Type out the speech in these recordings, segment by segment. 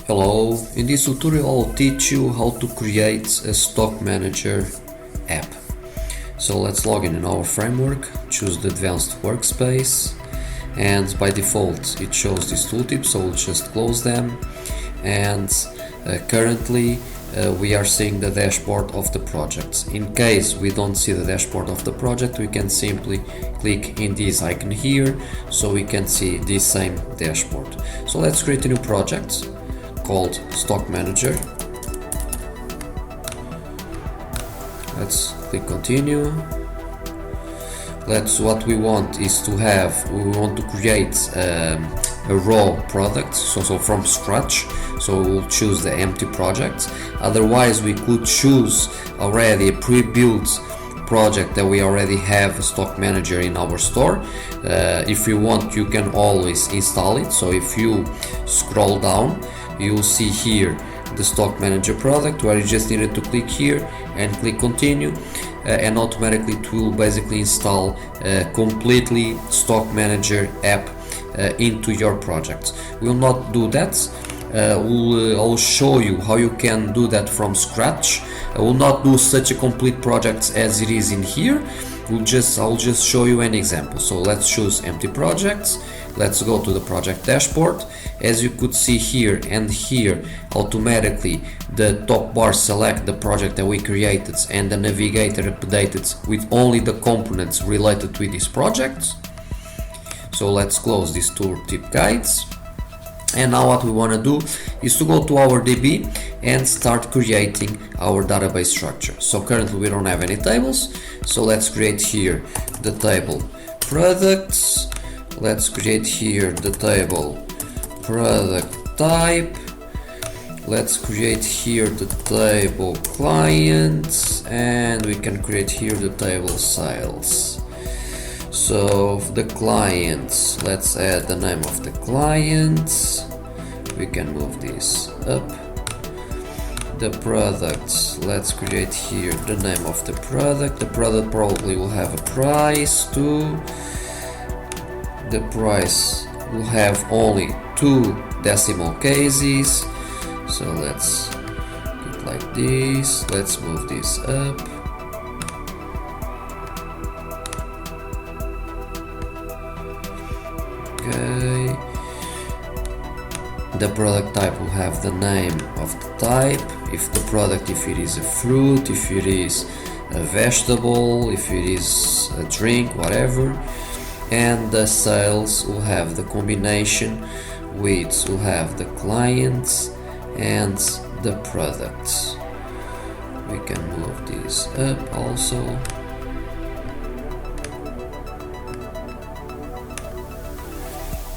Hello, in this tutorial I'll teach you how to create a stock manager app. So let's log in our framework, choose the advanced workspace, and by default it shows these tooltips, so we'll just close them. And currently we are seeing the dashboard of the project. In case we don't see the dashboard of the project, we can simply click in this icon here so we can see this same dashboard. So let's create a new project called stock manager. Let's click continue. What we want is to we want to create a raw product, so from scratch. So we'll choose the empty project. Otherwise we could choose already a pre-built project that we already have a stock manager in our store. If you want, you can always install it. So if you scroll down, you'll see here the stock manager product, where you just needed to click here and click continue, and automatically it will basically install a completely stock manager app into your project. We'll not do that. I'll show you how you can do that from scratch. I will not do such a complete project as it is in here. I'll just show you an example. So let's choose empty projects. Let's go to the project dashboard. As you could see here and here, automatically the top bar select the project that we created, and the navigator updated with only the components related with this project. So let's close these tooltip guides. And now what we want to do is to go to our DB and start creating our database structure. So currently we don't have any tables, so let's create here the table products. Let's create here the table product type. Let's create here the table clients, and we can create here the table sales. So the clients, let's add the name of the clients. We can move this up. The products, let's create here the name of the product. The product probably will have a price too. The price will have only 2 decimal cases. So let's do it like this. Let's move this up. Okay. The product type will have the name of the type. If it is a fruit, if it is a vegetable, if it is a drink, whatever. And the sales will have the combination, which will have the clients and the products. We can move this up also.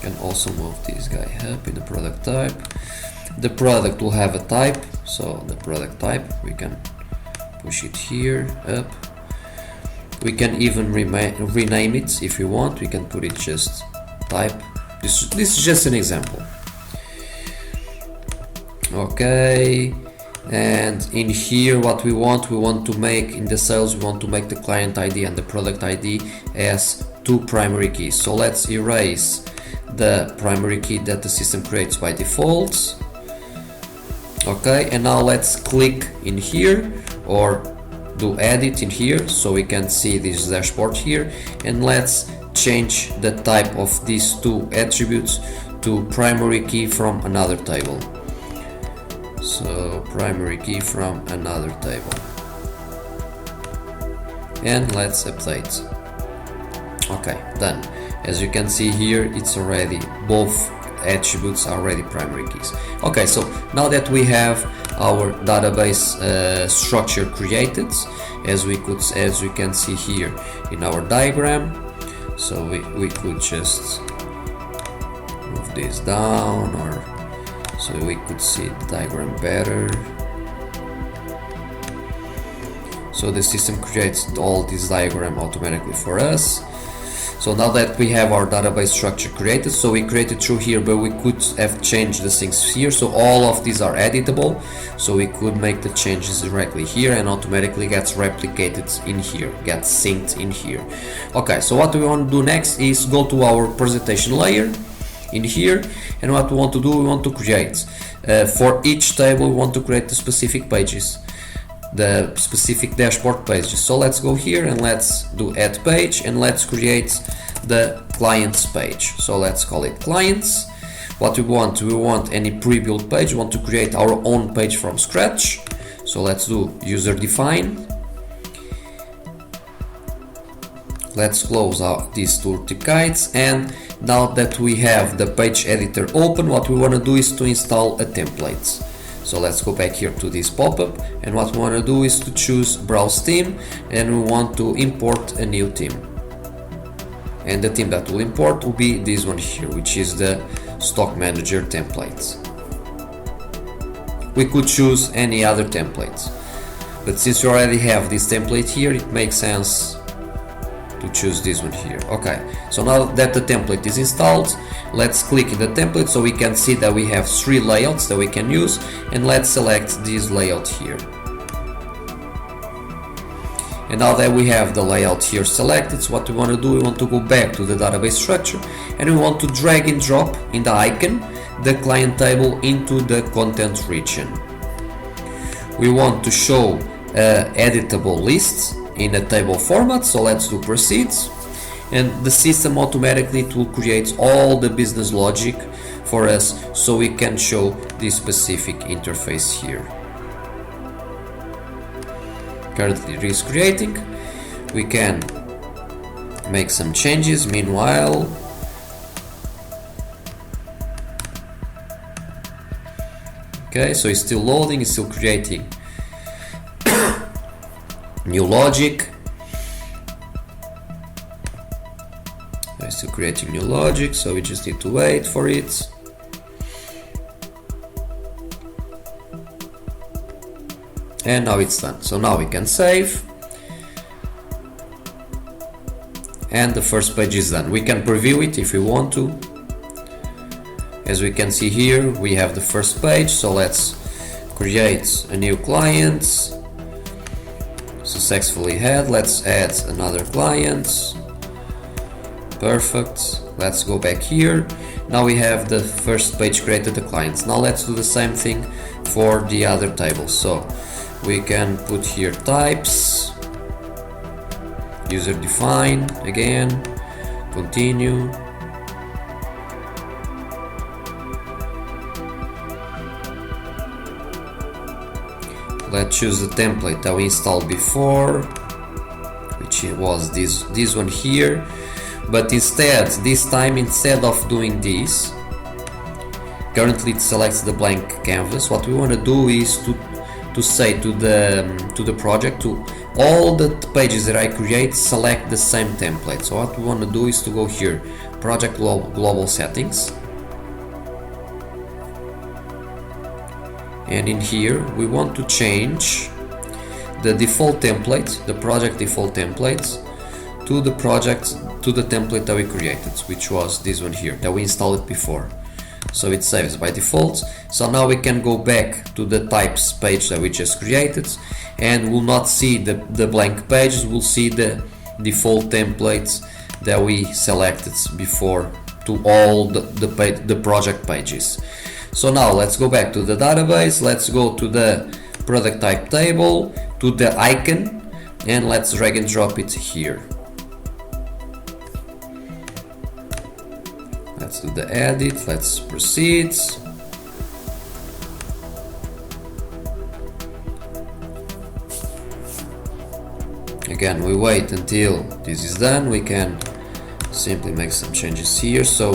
Can also move this guy up in the product type. The product will have a type, so the product type, we can push it here up. We can even rename it if you want. We can put it just type. This is just an example. Okay, and in here what we want to make in the sales, we want to make the client ID and the product ID as 2 primary keys. So let's erase the primary key that the system creates by default. Okay, and now let's click in here or do edit in here so we can see this dashboard here, and let's change the type of these 2 attributes to primary key from another table. So primary key from another table, and let's update. Okay, done. As you can see here, it's already both attributes are already primary keys. Okay, so now that we have our database structure created, as we can see here in our diagram, so we could just move this down, or so we could see the diagram better. So the system creates all this diagram automatically for us. So now that we have our database structure created, so we created through here, but we could have changed the things here. So all of these are editable, so we could make the changes directly here, and automatically gets replicated in here, gets synced in here. Okay, so what we want to do next is go to our presentation layer in here, and what we want to do, we want to create For each table we want to create the specific pages, the specific dashboard pages. So let's go here and let's do add page, and let's create the clients page. So let's call it clients. What we want any pre-built page. We want to create our own page from scratch. So let's do user define. Let's close out these two tickets, and now that we have the page editor open, what we want to do is to install a template. So let's go back here to this pop-up, and what we want to do is to choose browse theme, and we want to import a new theme. And the theme that will import will be this one here, which is the stock manager template. We could choose any other template, but since you already have this template here, it makes sense to choose this one here. Okay, so now that the template is installed, let's click in the template so we can see that we have 3 layouts that we can use, and let's select this layout here. And now that we have the layout here selected, so what we want to do, we want to go back to the database structure, and we want to drag and drop in the icon the client table into the content region. We want to show editable lists in a table format, so let's do proceeds, and the system automatically will create all the business logic for us so we can show this specific interface here. Currently it is creating. We can make some changes meanwhile. Okay, so it's still loading, it's still creating new logic. It's still creating new logic, so we just need to wait for it. And now it's done. So now we can save. And the first page is done. We can preview it if we want to. As we can see here, we have the first page. So let's create a new client. Successfully had. Let's add another client. Perfect. Let's go back here. Now we have the first page created, the clients. Now let's do the same thing for the other tables. So we can put here types, user define again, continue. Let's choose the template that we installed before, which was this one here. But instead, this time, instead of doing this, currently it selects the blank canvas. What we want to do is to say to the project, to all the pages that I create, select the same template. So what we want to do is to go here, project global settings, and in here we want to change the default template, the project default templates, to the template that we created, which was this one here that we installed it before. So it saves by default. So now we can go back to the types page that we just created, and we'll not see the blank pages, we'll see the default templates that we selected before to all the project pages. So now let's go back to the database, let's go to the product type table, to the icon, and let's drag and drop it here. Let's do the edit, let's proceed. Again, we wait until this is done. We can simply make some changes here. So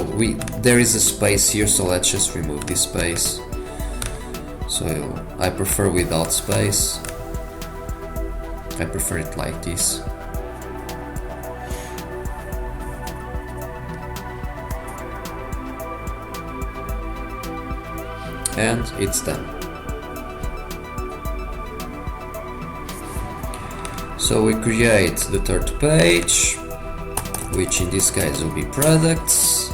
there is a space here, so let's just remove this space. So I prefer without space. I prefer it like this. And it's done. So we create the third page, which in this case will be products,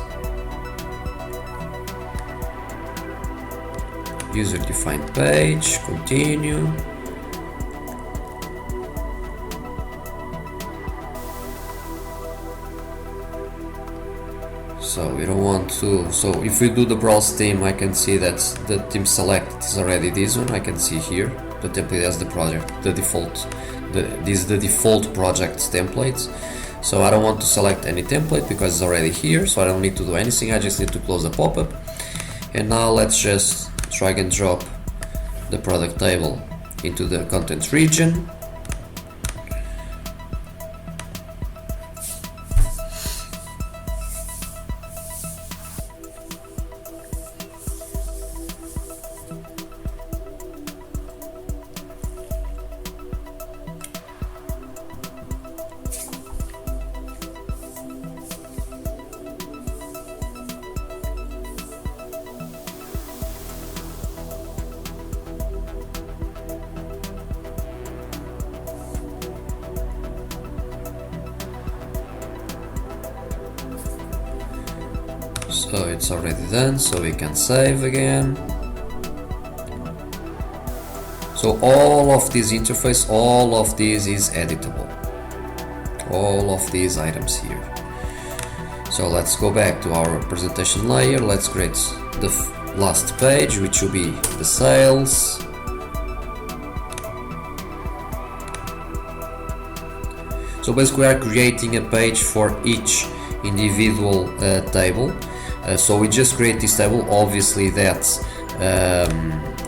user defined page, continue. So we don't want to. So if we do the browse theme, I can see that the theme select is already this one. I can see here the template as the project, the default. This is the default project template. So I don't want to select any template because it's already here. So I don't need to do anything. I just need to close the pop-up. And now let's just drag and drop the product table into the content region. So it's already done, so we can save again. So all of this interface, all of this is editable. All of these items here. So let's go back to our presentation layer. Let's create the last page, which will be the sales. So basically we are creating a page for each individual table. So we just create this table. Obviously that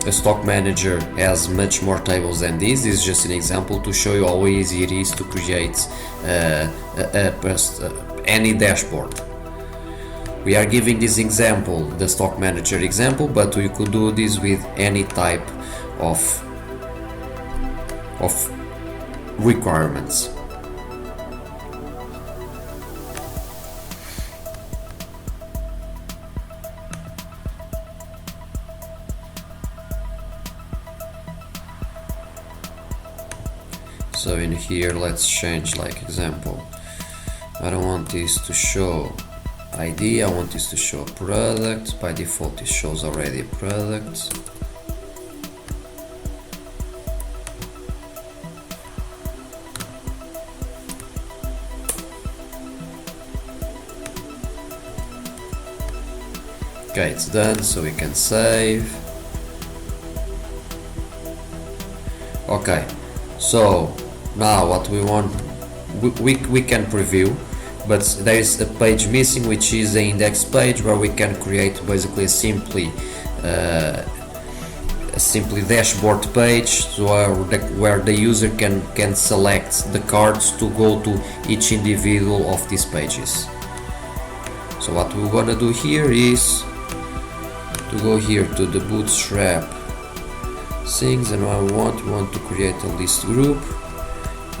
a stock manager has much more tables than this. This is just an example to show you how easy it is to create any dashboard. We are giving this example, the stock manager example, but we could do this with any type of requirements. So in here, let's change, like, example. I don't want this to show ID, I want this to show product. By default it shows already a product. Okay, it's done, so we can save. Okay, so now what we want, we can preview, but there is a page missing, which is the index page, where we can create basically a simply dashboard page, where the user can select the cards to go to each individual of these pages. So what we're gonna do here is to go here to the bootstrap things, and we want to create a list group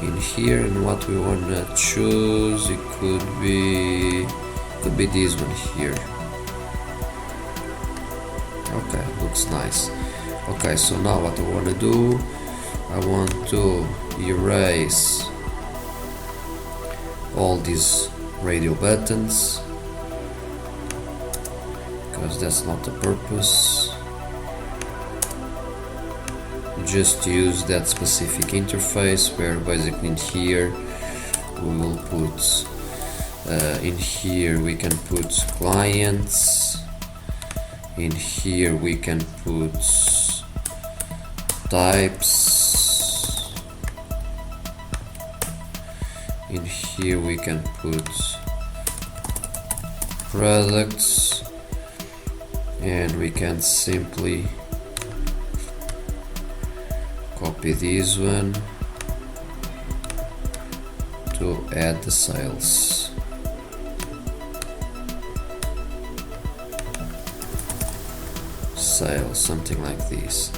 in here, and what we want to choose, it could be this one here. Okay, looks nice. Okay, so now what I want to do, I want to erase all these radio buttons, because that's not the purpose. Just use that specific interface, where basically in here we will put in here we can put clients, in here we can put types, in here we can put products, and we can simply copy this one to add the sales. Sales, something like this.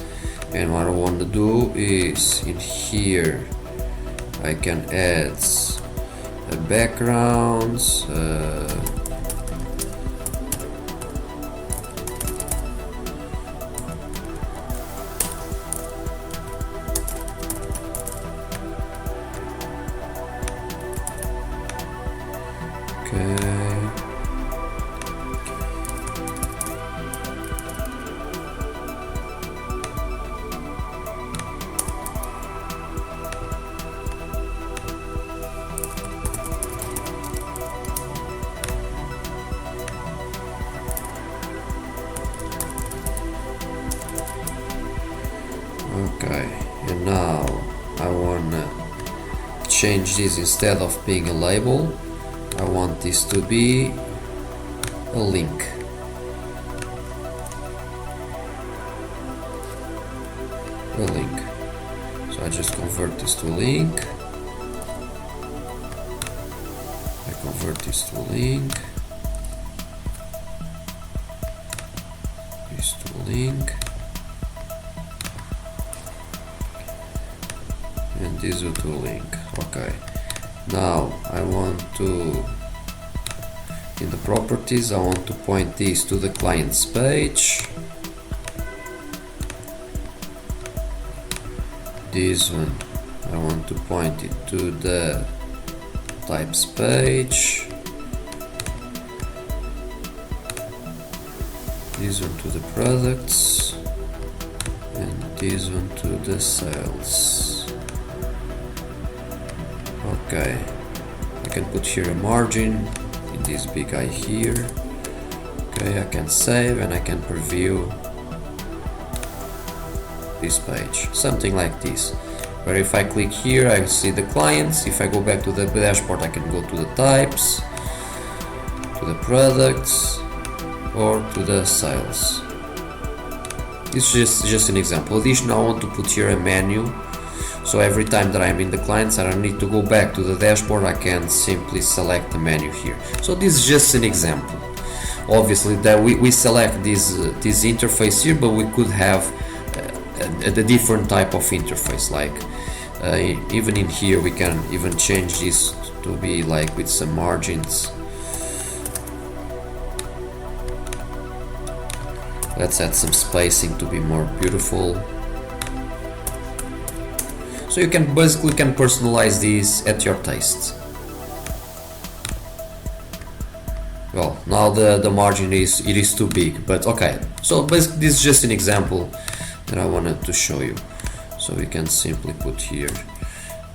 And what I want to do is, in here I can add a background, Okay, and now I wanna change this. Instead of being a label, I want this to be a link. A link. So I just convert this to a link. I convert this to a link. This to a link. And this to a link. Okay. Now I want to, in the properties, I want to point this to the client's page. This one I want to point it to the types page. This one to the products, and this one to the sales. Okay, I can put here a margin in this big eye here. Okay, I can save and I can preview this page, something like this, where if I click here I see the clients. If I go back to the dashboard, I can go to the types, to the products, or to the sales. This is just an example. Additionally, I want to put here a menu, so every time that I'm in the clients I don't need to go back to the dashboard. I can simply select the menu here. So this is just an example. Obviously that we select this interface here, but we could have a different type of interface, like even in here we can even change this to be like with some margins. Let's add some spacing to be more beautiful. So you can basically personalize these at your taste. Well, now the margin is too big, but okay. So basically this is just an example that I wanted to show you. So we can simply put here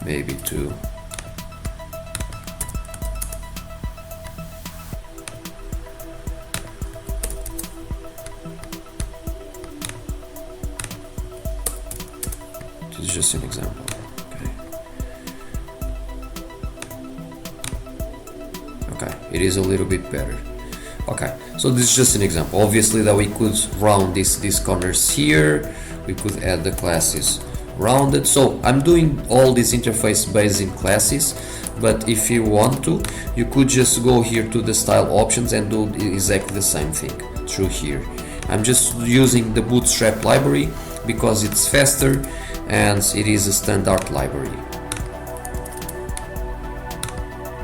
maybe two. This is just an example. Okay. Okay, it is a little bit better. Okay, so this is just an example. Obviously that we could round these corners here. We could add the classes rounded. So I'm doing all this interface based in classes, but if you want to, you could just go here to the style options and do exactly the same thing through here. I'm just using the Bootstrap library because it's faster and it is a standard library.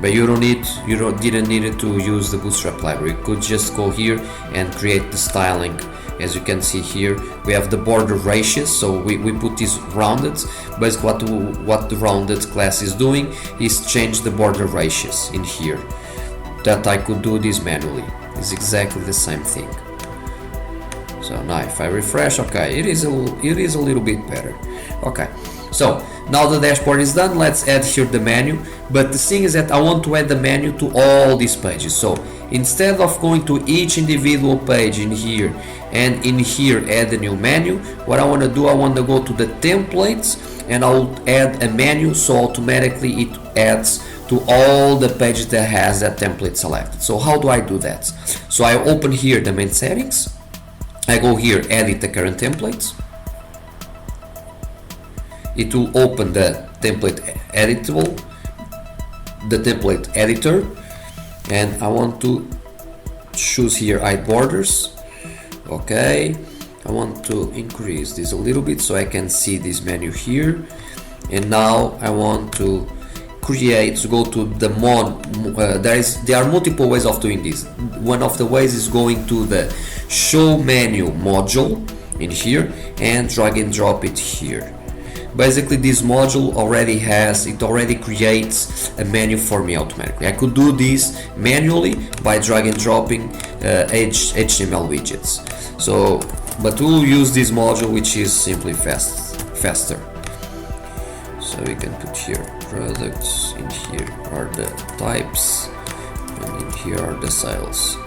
But you didn't need to use the Bootstrap library. You could just go here and create the styling. As you can see here, we have the border ratios, so we put this rounded. Basically what the rounded class is doing is change the border ratios in here. That I could do this manually. It's exactly the same thing. So now if I refresh, okay, it is a little bit better. Okay, so now the dashboard is done. Let's add here the menu, but the thing is that I want to add the menu to all these pages. So instead of going to each individual page in here and in here add a new menu, what I want to do, I want to go to the templates and I'll add a menu, so automatically it adds to all the pages that has that template selected. So how do I do that? So I open here the main settings, I go here edit the current templates. It will open the template editor, and I want to choose here hide borders. Okay, I want to increase this a little bit so I can see this menu here. And now I want to go to the there are multiple ways of doing this. One of the ways is going to the show menu module in here and drag and drop it here. Basically this module already creates a menu for me automatically. I could do this manually by drag and dropping HTML widgets. So, but we'll use this module, which is simply faster. So we can put here products, in here are the types, and in here are the sales.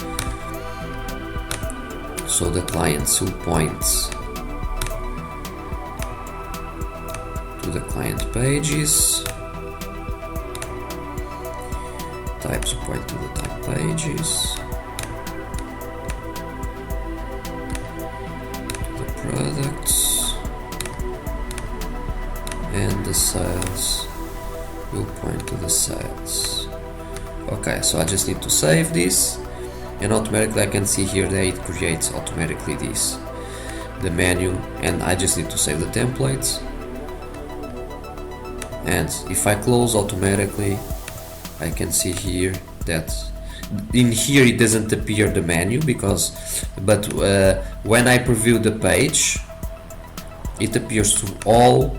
So the clients will point to the client pages, types point to the type pages, the products, and the sales will point to the sales. Okay, so I just need to save this, and automatically I can see here that it creates automatically this, the menu, and I just need to save the templates. And if I close, automatically I can see here that in here it doesn't appear the menu but when I preview the page, it appears to all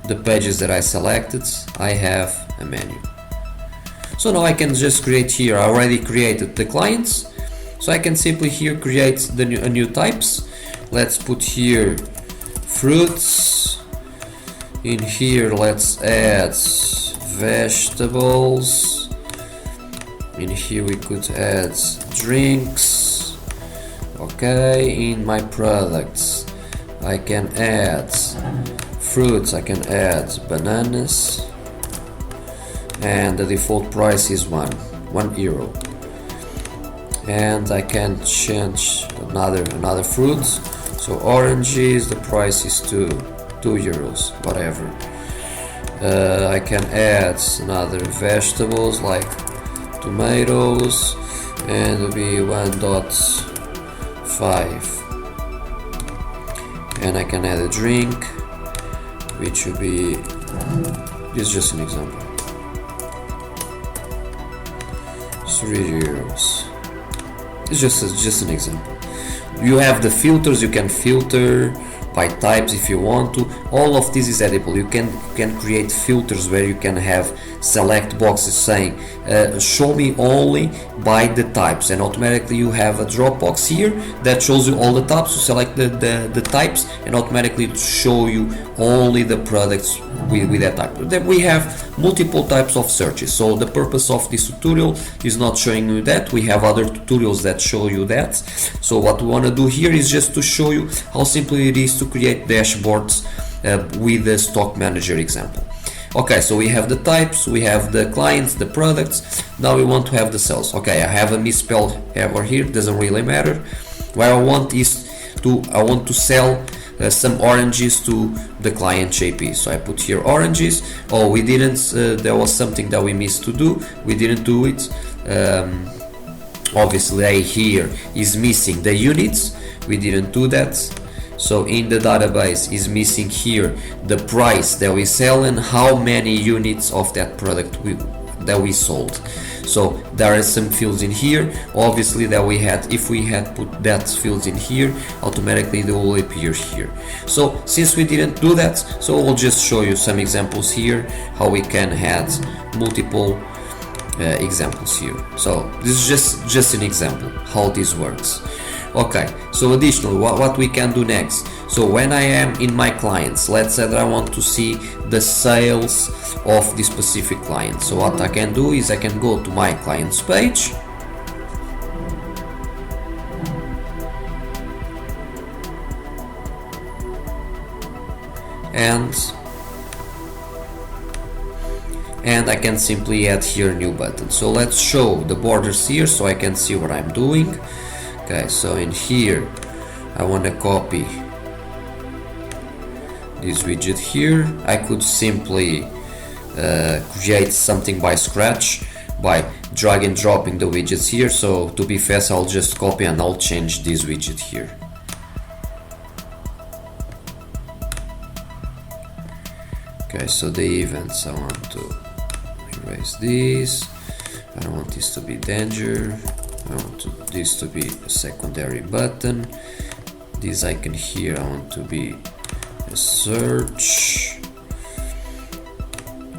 the pages that I selected. I have a menu. So now I can just create here. I already created the clients, so I can simply here create a new types. Let's put here fruits. In here let's add vegetables. In here we could add drinks. Okay, in my products I can add fruits, I can add bananas, and the default price is €1. And I can change another fruit, so oranges, the price is €2, whatever. I can add another vegetables like tomatoes, and it'll be 1.5. And I can add a drink, which will be, this is just an example, €3. It's just an example. You have the filters, you can filter by types if you want to. All of this is edible. You can create filters where you can have select boxes saying show me only by the types, and automatically you have a drop box here that shows you all the types. You select the types and automatically it show you only the products with that type. Then we have multiple types of searches, so the purpose of this tutorial is not showing you that. We have other tutorials that show you that. So what we want to do here is just to show you how simple it is to create dashboards with the stock manager example. Okay, so we have the types, we have the clients, the products. Now we want to have the sales. Okay, I have a misspelled error here, doesn't really matter. What I want is I want to sell some oranges to the client JP. So I put here oranges. Oh, we didn't, there was something that we missed to do. We didn't do it. Obviously here is missing the units. We didn't do that. So in the database is missing here the price that we sell and how many units of that product that we sold. So there are some fields in here, obviously, that we had, if we had put that fields in here, automatically they will appear here. So since we didn't do that, so we'll just show you some examples here how we can add multiple examples here. So this is just an example how this works. Okay, so additionally, what we can do next. So when I am in my clients, let's say that I want to see the sales of this specific client. So what I can do is I can go to my clients page, and I can simply add here a new button. So let's show the borders here so I can see what I'm doing. Okay, so in here I want to copy this widget here. I could simply create something by scratch by drag and dropping the widgets here. So to be fast, I'll just copy and I'll change this widget here. Okay, so the events, I want to erase this. I don't want this to be danger. I want this to be a secondary button. This icon here I want to be a search.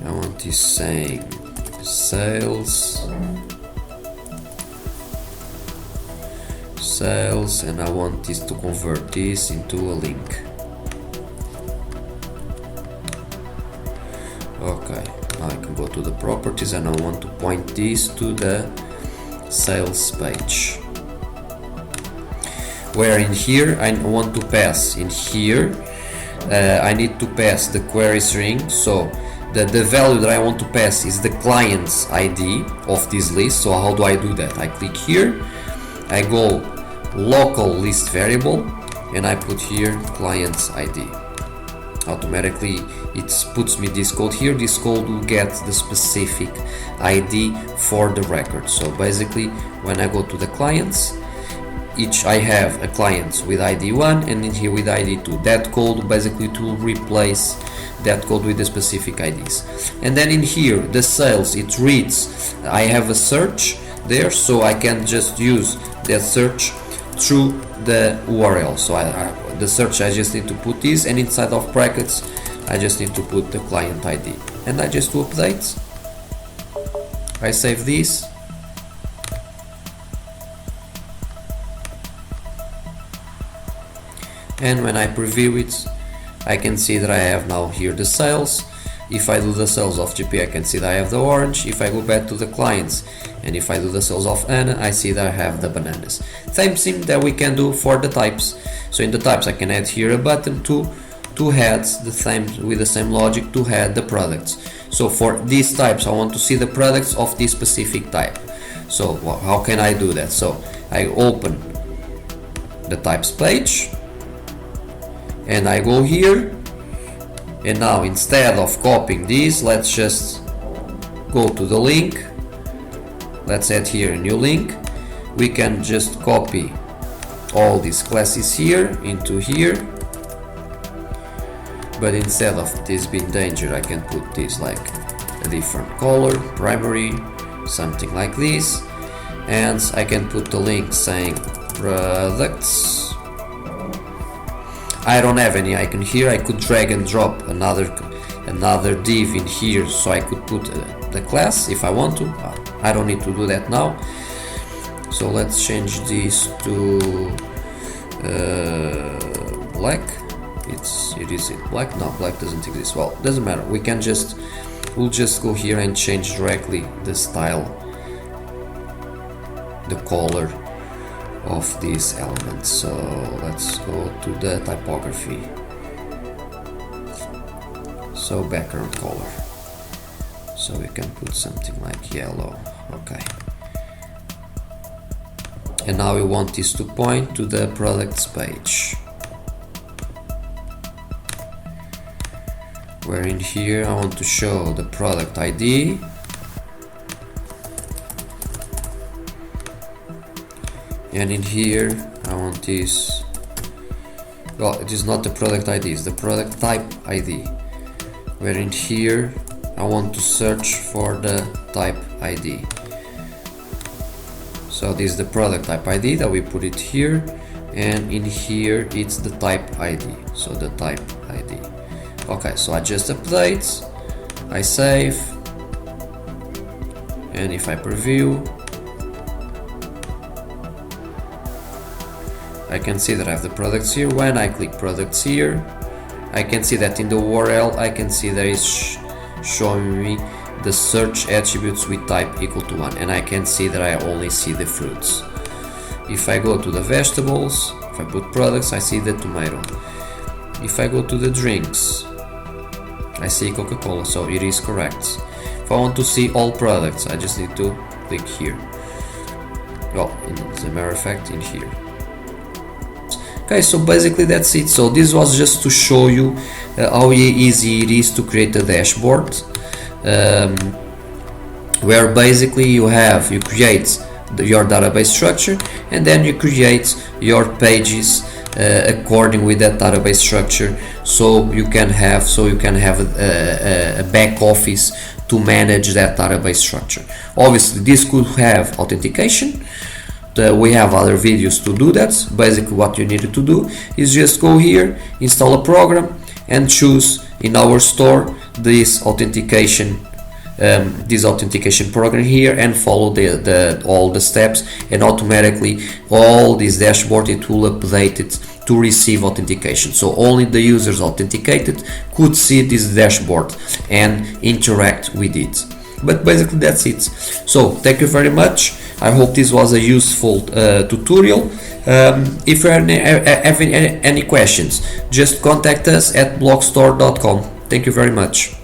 I want this saying sales, and I want this to convert this into a link. Okay, now I can go to the properties and I want to point this to the sales page, where in here I want to pass in here I need to pass the query string. So the value that I want to pass is the client's ID of this list. So how do I do that? I click here, I go local list variable, and I put here client's ID. Automatically it puts me this code here. This code will get the specific ID for the record. So basically when I go to the clients, I have a client with ID 1 and in here with ID 2. That code basically to replace that code with the specific IDs. And then in here the sales, it reads, I have a search there, so I can just use that search through the URL. So the search, I just need to put this, and inside of brackets I just need to put the client ID, and I just do update. I save this, and when I preview it, I can see that I have now here the sales. If I do the sales of GP, I can see that I have the orange. If I go back to the clients and if I do the sales of Anna, I see that I have the bananas. Same thing that we can do for the types. So in the types, I can add here a button to add the same, with the same logic, to add the products. So for these types, I want to see the products of this specific type. So how can I do that? So I open the types page and I go here, and now instead of copying this, let's just go to the link. Let's add here a new link. We can just copy all these classes here into here, but instead of this being danger, I can put this like a different color, primary, something like this, and I can put the link saying products. I don't have any icon here. I could drag and drop another div in here, so I could put the class if I want to. I don't need to do that now. So let's change this to black. Is it black? No, black doesn't exist. Well, doesn't matter. We'll just go here and change directly the style, the color of these elements. So let's go to the typography. So background color. So we can put something like yellow. Okay. And now we want this to point to the products page, where in here I want to show the product ID, and in here I want this, well, it is not the product ID, it's the product type ID, where in here I want to search for the type ID. So this is the product type ID that we put it here, and in here it's the type ID, so the type ID. Okay, so I just update, I save, and if I preview, I can see that I have the products here. When I click products here, I can see that in the URL I can see there is showing me the search attributes with type equal to 1, and I can see that I only see the fruits. If I go to the vegetables, if I put products, I see the tomato. If I go to the drinks, I see Coca-Cola, so it is correct. If I want to see all products, I just need to click here. Well, as a matter of fact, in here. Okay, so basically that's it. So this was just to show you how easy it is to create a dashboard, where basically you create your database structure, and then you create your pages according with that database structure, so you can have a back office to manage that database structure. Obviously this could have authentication. We have other videos to do that. Basically what you need to do is just go here, install a program, and choose in our store this authentication program here, and follow all the steps, and automatically all this dashboard, it will update it to receive authentication. So only the users authenticated could see this dashboard and interact with it. But basically that's it. So thank you very much. I hope this was a useful tutorial, If you have any questions, just contact us at bloxtor.com. Thank you very much.